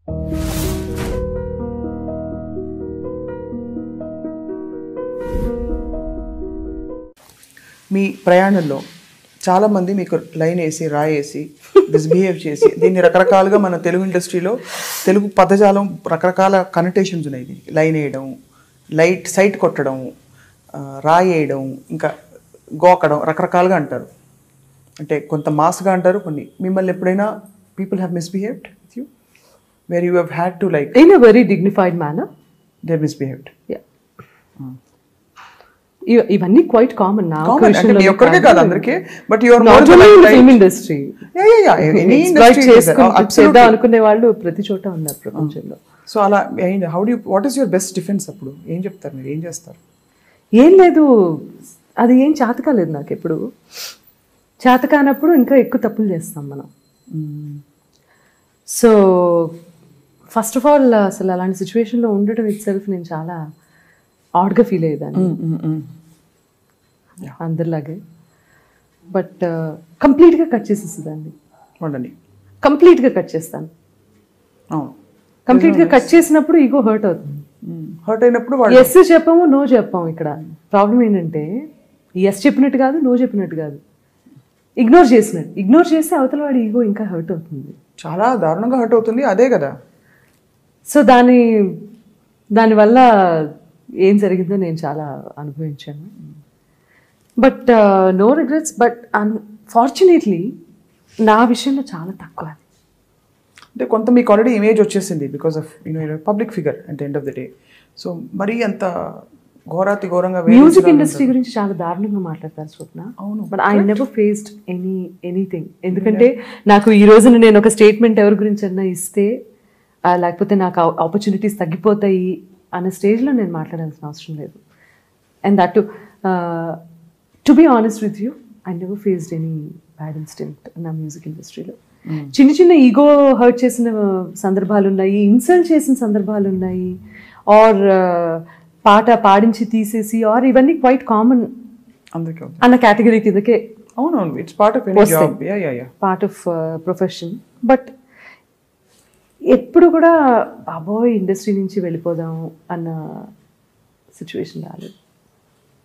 మీ ప్రయాణంలో చాలామంది మీకు లైన్ వేసి రాయేసి మిస్బిహేవ్ చేసి దీన్ని రకరకాలుగా మన తెలుగు ఇండస్ట్రీలో తెలుగు పదజాలం రకరకాల కనెక్టేషన్స్ ఉన్నాయి. ఇది లైన్ వేయడం, సైట్ కొట్టడం, రాయేయడం, ఇంకా గోకడం రకరకాలుగా అంటారు. అంటే కొంత మాస్గా అంటారు, కొన్ని. మిమ్మల్ని ఎప్పుడైనా people have misbehaved with you where you have had to like in a very dignified manner they misbehaved? ఇవన్నీ క్వైట్ కామన్ నా ఒక్కరికే కాదు అందరికీ. But you are not only in film industry, any industry చేద్దాం అనుకునే వాళ్ళు ప్రతి చోట ఉన్నారు ప్రపంచంలో. సో అలా what is your best defence? అప్పుడు ఏం చెప్తారు మీరు? ఏం చేస్తారు? ఏం లేదు, అది ఏం చేతకాలేదు నాకు ఎప్పుడు. చేతకానప్పుడు ఇంకా ఎక్కువ తప్పులు చేస్తాం మనం. సో ఫస్ట్ ఆఫ్ ఆల్ అసలు అలాంటి సిచ్యువేషన్లో ఉండటం ఇట్ సెల్ఫ్ నేను చాలా ఆడ్గా ఫీల్ అయ్యేదాన్ని అందరిలాగే. బట్ కంప్లీట్గా కట్ చేసేసేదాన్ని, కంప్లీట్గా కట్ చేస్తాను. కంప్లీట్గా కట్ చేసినప్పుడు ఈగో హర్ట్ అవుతుంది. హర్ట్ అయినప్పుడు ఎస్ చెప్పాము, నో చెప్పాము. ఇక్కడ ప్రాబ్లం ఏంటంటే ఎస్ చెప్పినట్టు కాదు, నో చెప్పినట్టు కాదు, ఇగ్నోర్ చేసినట్టు. ఇగ్నోర్ చేస్తే అవతల వాడి ఈగో ఇంకా హర్ట్ అవుతుంది, చాలా దారుణంగా హర్ట్ అవుతుంది. అదే కదా. సో దానివల్ల ఏం జరిగిందో నేను చాలా అనుభవించాను. But no regrets. But unfortunately నా విషయంలో చాలా తక్కువ. అంటే కొంత మీకు ఆల్రెడీ ఇమేజ్ వచ్చేసింది because of public figure at the end of the day. So మరీ అంత ఘోరంగా మ్యూజిక్ ఇండస్ట్రీ గురించి చాలా దారుణంగా మాట్లాడతారు స్వప్న. అవును, but I never faced anything. ఎందుకంటే నాకు ఈ రోజున నేను ఒక స్టేట్మెంట్ ఎవరి గురించి అన్నా ఇస్తే, లేకపోతే నాకు ఆపర్చునిటీస్ తగ్గిపోతాయి అన్న స్టేజ్లో నేను మాట్లాడాల్సిన అవసరం లేదు. And that to be honest with you, I never faced any bad incident నా మ్యూజిక్ ఇండస్ట్రీలో. చిన్న చిన్న ఈగో హర్ట్ చేసిన సందర్భాలు ఉన్నాయి, ఇన్సల్ట్ చేసిన సందర్భాలు ఉన్నాయి, ఆర్ పాట పాడించి తీసేసి, ఆర్ ఇవన్నీ క్వైట్ కామన్ అన్న కేటగిరీ కిందకే. అవునవును, it's part of any job, part of profession. But ఎప్పుడు కూడా బాబోయ్ ఇండస్ట్రీ నుంచి వెళ్ళిపోదాము అన్న సిచ్యువేషన్ రాలేదు,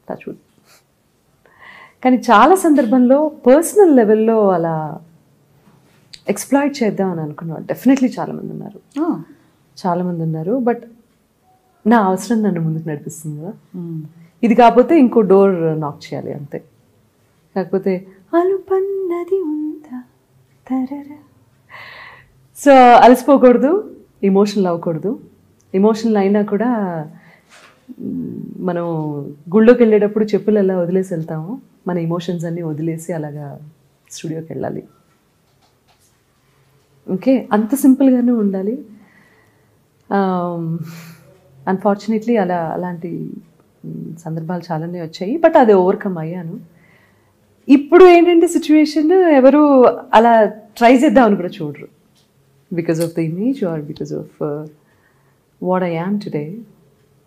టచ్ వుడ్. కానీ చాలా సందర్భంలో పర్సనల్ లెవెల్లో అలా ఎక్స్ప్లాయిట్ చేద్దాం అని అనుకున్నాను. డెఫినెట్లీ చాలామంది ఉన్నారు. బట్ నా అవసరం నన్ను ముందుకు నడిపిస్తుంది కదా. ఇది కాకపోతే ఇంకో డోర్ నాక్ చేయాలి అంతే. కాకపోతే అలుపన్నది ఉందా తరరా. సో అలసిపోకూడదు, ఎమోషనల్ అవ్వకూడదు. ఎమోషనల్ అయినా కూడా మనం గుళ్ళోకి వెళ్ళేటప్పుడు చెప్పులు ఎలా వదిలేసి వెళ్తామో, మన ఎమోషన్స్ అన్నీ వదిలేసి అలాగా స్టూడియోకి వెళ్ళాలి. ఓకే, అంత సింపుల్గానే ఉండాలి. అన్ఫార్చునేట్లీ అలాంటి సందర్భాలు చాలానే వచ్చాయి. బట్ అది ఓవర్కమ్ అయ్యాను. ఇప్పుడు ఏంటంటే సిచ్యువేషన్, ఎవరు అలా ట్రై చేద్దామని కూడా చూడరు. Because of the image or because of what I am today.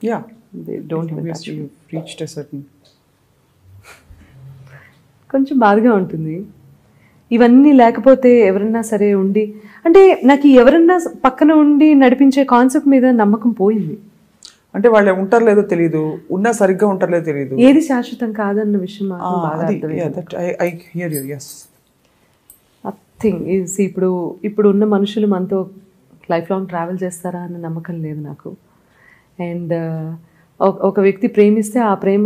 Yeah, they don't even touch. You've reached a certain. కొంచెం బాధగా ఉంటుంది. ఇవన్నీ లేకపోతే ఎవరన్నా సరే ఉండి, అంటే నాకు ఎవరన్నా పక్కన ఉండి నడిపించే కాన్సెప్ట్ మీద నమ్మకం పోయింది. అంటే వాళ్ళు ఉంటారు లేదో తెలియదు, ఉన్నా సరిగ్గా ఉంటారు లేదో తెలియదు, ఏది శాశ్వతం కాదన్న విషయం మాత్రం బాగా అర్థమైంది. థింగ్ ఈజ్ ఇప్పుడు ఉన్న మనుషులు మనతో లైఫ్ లాంగ్ ట్రావెల్ చేస్తారా అన్న నమ్మకం లేదు నాకు. అండ్ ఒక వ్యక్తి ప్రేమిస్తే ఆ ప్రేమ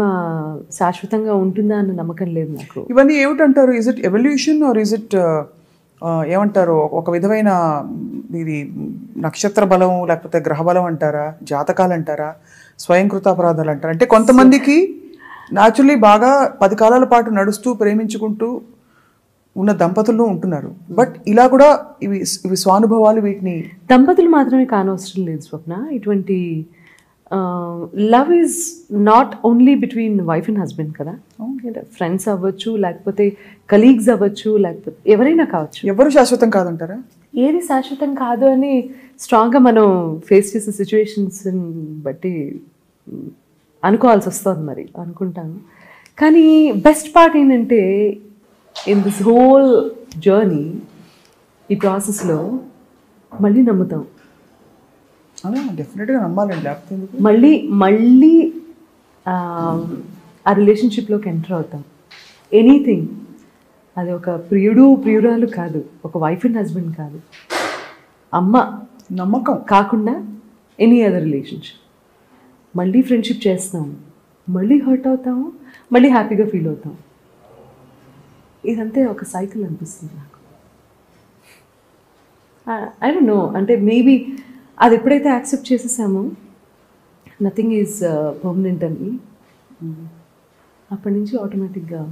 శాశ్వతంగా ఉంటుందా అన్న నమ్మకం లేదు నాకు. ఇవన్నీ ఏమిటంటారు? Is it evolution or is it ఏమంటారు, ఒక విధమైన ఇది నక్షత్ర బలం లేకపోతే గ్రహ బలం అంటారా, జాతకాలు అంటారా, స్వయంకృత అపరాధాలు అంటారా? అంటే కొంతమందికి న్యాచురల్లీ బాగా 10 కాలాల పాటు నడుస్తూ ప్రేమించుకుంటూ ఉన్న దంపతులు ఉంటున్నారు. బట్ ఇలా కూడా ఇవి స్వానుభవాలు. వీటిని దంపతులు మాత్రమే కానవసరం లేదు స్వప్న. ఇటువంటి love is not only between wife and husband కదా. ఫ్రెండ్స్ అవ్వచ్చు, లేకపోతే కలీగ్స్ అవ్వచ్చు, లేకపోతే ఎవరైనా కావచ్చు. ఎవరు శాశ్వతం కాదంటారా? ఏది శాశ్వతం కాదు అని స్ట్రాంగ్గా మనం ఫేస్ చేసే సిచ్యువేషన్స్ బట్టి అనుకోవాల్సి వస్తుంది. మరి అనుకుంటాను. కానీ బెస్ట్ పార్ట్ ఏంటంటే, ఇన్ దిస్ హోల్ జర్నీ, ఈ ప్రాసెస్లో మళ్ళీ నమ్ముతాం డెఫినెట్గా నమ్మాలండి, లేకపోతే ఎందుకు? మళ్ళీ ఆ రిలేషన్షిప్లోకి ఎంటర్ అవుతాం. ఎనీథింగ్, అది ఒక ప్రియురాలు కాదు, ఒక వైఫ్ అండ్ హస్బెండ్ కాదు, అమ్మ నమ్మకం కాకుండా ఎనీ అదర్ రిలేషన్షిప్. మళ్ళీ ఫ్రెండ్షిప్ చేస్తాము, మళ్ళీ హర్ట్ అవుతాము, మళ్ళీ హ్యాపీగా ఫీల్ అవుతాం. ఇదంతే ఒక సైకిల్ అనిపిస్తుంది నాకు. ఐ డోంట్ నో, అంటే మేబీ అది ఎప్పుడైతే యాక్సెప్ట్ చేసేసామో నథింగ్ ఈజ్ పర్మనెంట్ అని, అప్పటి నుంచి ఆటోమేటిక్గా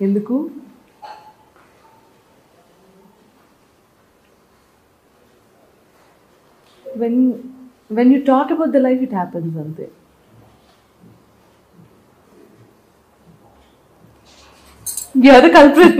ఎందుకు when you talk about the life, it happens అంతే. You are the culprit.